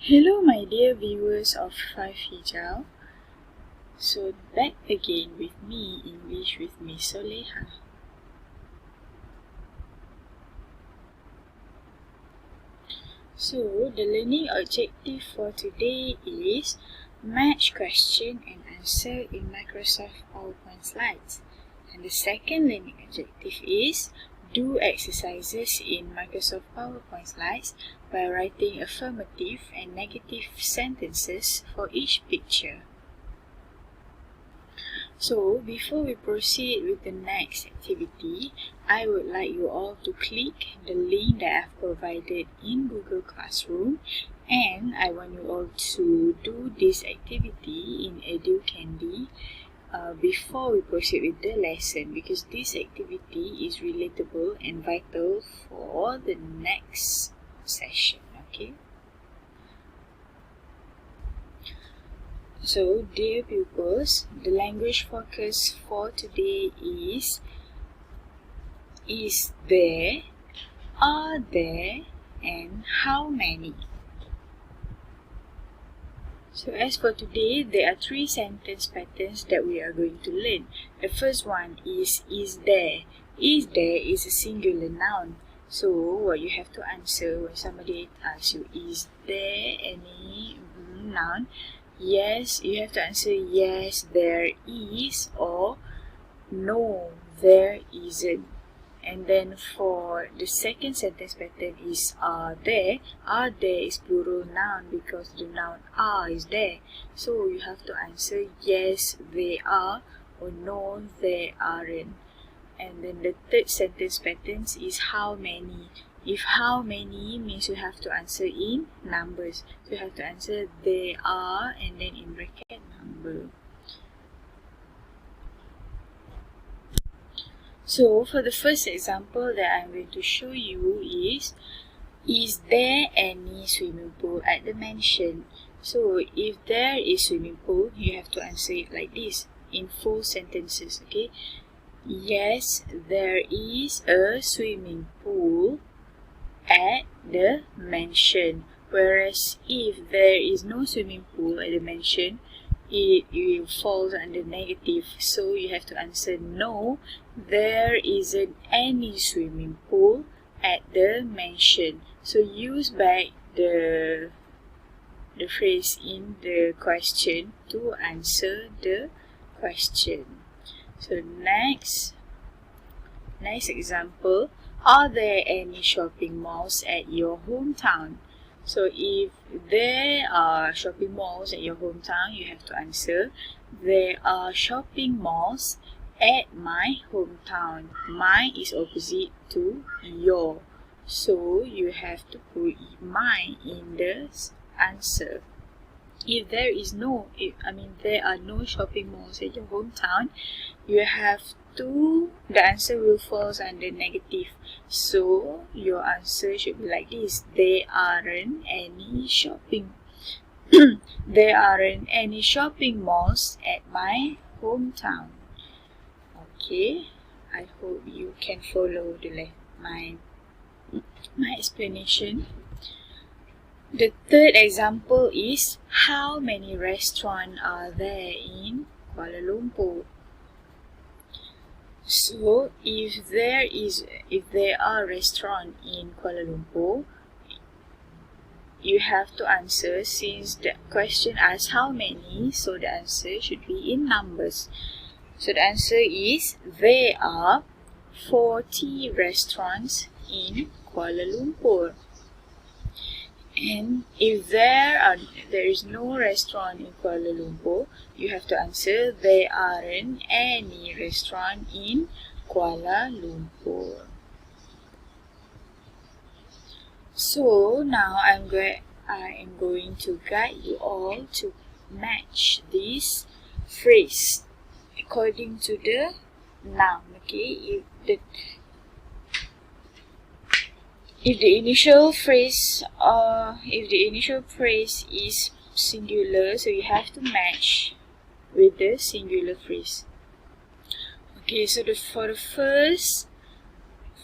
Hello my dear viewers of 5 Hijau. So back again with me, English with Miss Soleha. So the learning objective for today is match question and answer in Microsoft PowerPoint slides. And the second learning objective is do exercises in Microsoft PowerPoint slides by writing affirmative and negative sentences for each picture. So, before we proceed with the next activity, I would like you all to click the link that I've provided in Google Classroom, and I want you all to do this activity in EduCandy before we proceed with the lesson, because this activity is relatable and vital for the next session, okay? So, dear pupils, the language focus for today is there, are there, and how many. So, as for today, there are 3 sentence patterns that we are going to learn. The first one is there. Is there is a singular noun. So, what you have to answer when somebody asks you, is there any noun? Yes, you have to answer yes, there is, or no, there isn't. And then for the second sentence pattern is are there. Are there is plural noun because the noun are is there. So you have to answer yes, they are, or no, they aren't. And then the third sentence pattern is how many. If how many means you have to answer in numbers. So you have to answer they are and then in bracket number. So for the first example that I'm going to show you is there any swimming pool at the mansion? So if there is swimming pool, you have to answer it like this in full sentences, okay? Yes, there is a swimming pool at the mansion. Whereas if there is no swimming pool at the mansion, it will fall under negative. So you have to answer no, there isn't any swimming pool at the mansion. So use back the phrase in the question to answer the question. So next example, are there any shopping malls at your hometown? So if there are shopping malls at your hometown, you have to answer there are shopping malls at my hometown. My is opposite to your. So you have to put my in the answer. If there are no shopping malls at your hometown, you have to, the answer will fall under negative. So your answer should be like this: there aren't any shopping there aren't any shopping malls at my hometown. Okay, I hope you can follow my explanation. The third example is how many restaurants are there in Kuala Lumpur? So if there are restaurants in Kuala Lumpur, you have to answer, since the question asks how many, so the answer should be in numbers. So the answer is there are 40 restaurants in Kuala Lumpur. And if there is no restaurant in Kuala Lumpur, you have to answer there aren't any restaurant in Kuala Lumpur. So now I am going to guide you all to match this phrase according to the noun. Okay, if the initial phrase is singular, so you have to match with the singular phrase. Okay, so for the first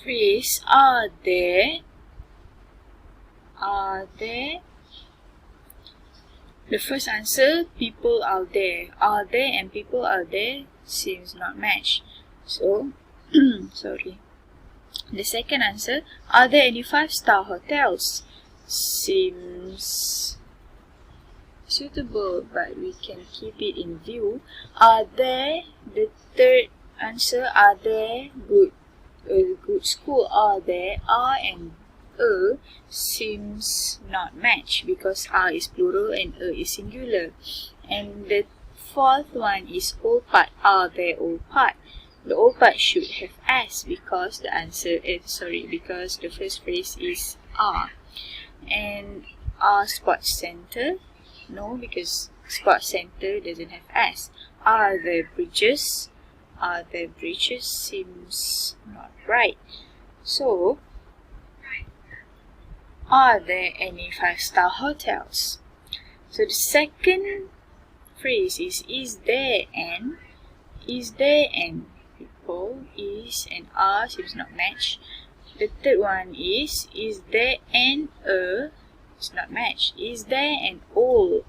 phrase, are there The first answer, people are there. Are there and people are there seems not match. So, sorry. The second answer, are there any 5-star hotels? Seems suitable, but we can keep it in view. Are there, the third answer, are there good school? Are there, are and seems not match because are is plural and is singular. And the fourth one is all part. Are there all part? The all part should have s because the answer is because the first phrase is are. And are sports center? No, because sports center doesn't have s. Are there bridges? Are there bridges? Seems not right. So, are there any 5-star hotels? So the second phrase is there and people, is and are seems not match. The third one is there and it's not match. Is there and all,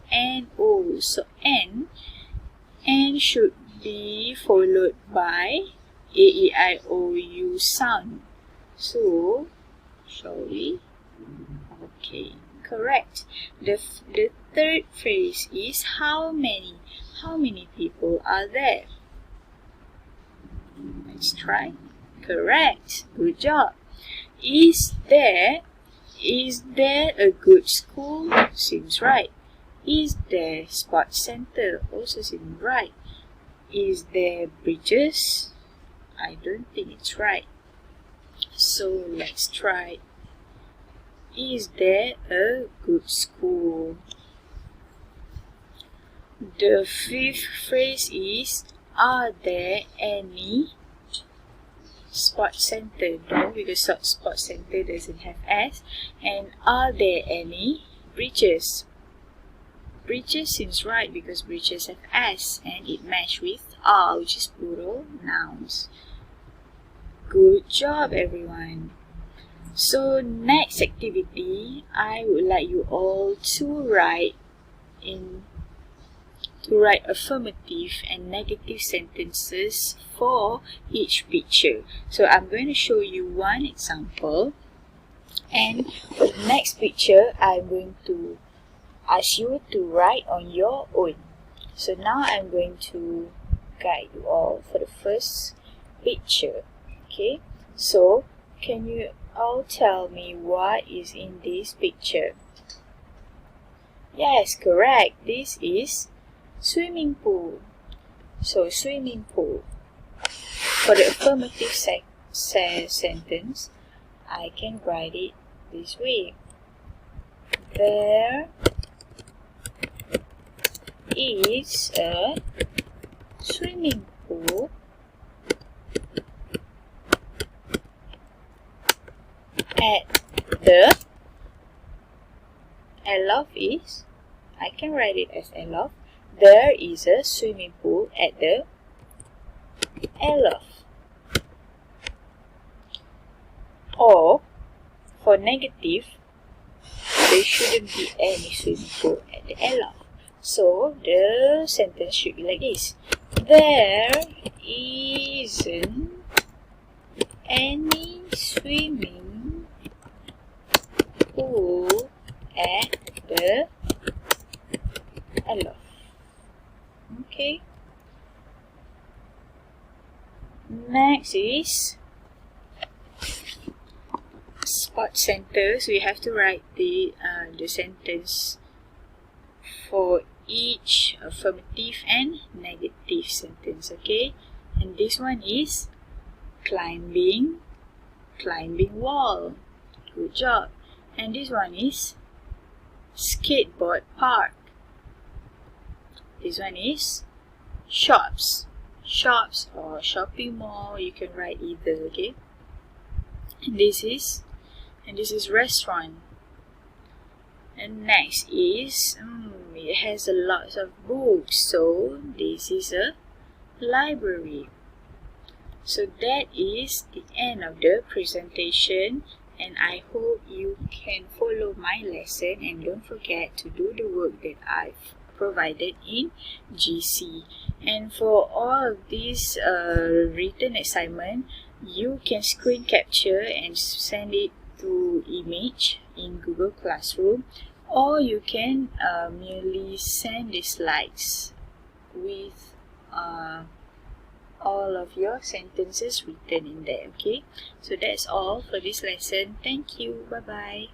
so and should be followed by A-E-I-O-U sound. So, shall we? Okay, correct. The third phrase is how many people are there? Let's try. Correct. Good job. Is there a good school? Seems right. Is there sports center? Also seems right. Is there bridges? I don't think it's right. So let's try. Is there a good school? The fifth phrase is, are there any sports center? No, because sports center doesn't have s. And are there any bridges? Bridges seems right because bridges have s and it matches with are, which is plural nouns. Good job, everyone. So next activity, I would like you all to write affirmative and negative sentences for each picture. So I'm going to show you one example, and for the next picture I'm going to ask you to write on your own. So now I'm going to guide you all for the first picture. Okay, so can you all tell me what is in this picture? Yes, correct. This is swimming pool. So swimming pool. For the affirmative sentence, I can write it this way. There is a swimming pool at the I can write it as I love. There is a swimming pool at the Or for negative, there shouldn't be any swimming pool at the So the sentence should be like this. There isn't any swimming pool at the Okay. Next is sports center. So we have to write the sentence for each affirmative and negative sentence. Okay, and this one is climbing wall. Good job. And this one is skateboard park. This one is shops or shopping mall. You can write either. Okay, and this is restaurant. And next is it has a lot of books, so this is a library. So that is the end of the presentation, and I hope you can follow my lesson, and don't forget to do the work that I've provided in GC. And for all of these written assignment, you can screen capture and send it to image in Google Classroom, or you can merely send the slides with all of your sentences written in there. Okay, so that's all for this lesson. Thank you. Bye bye.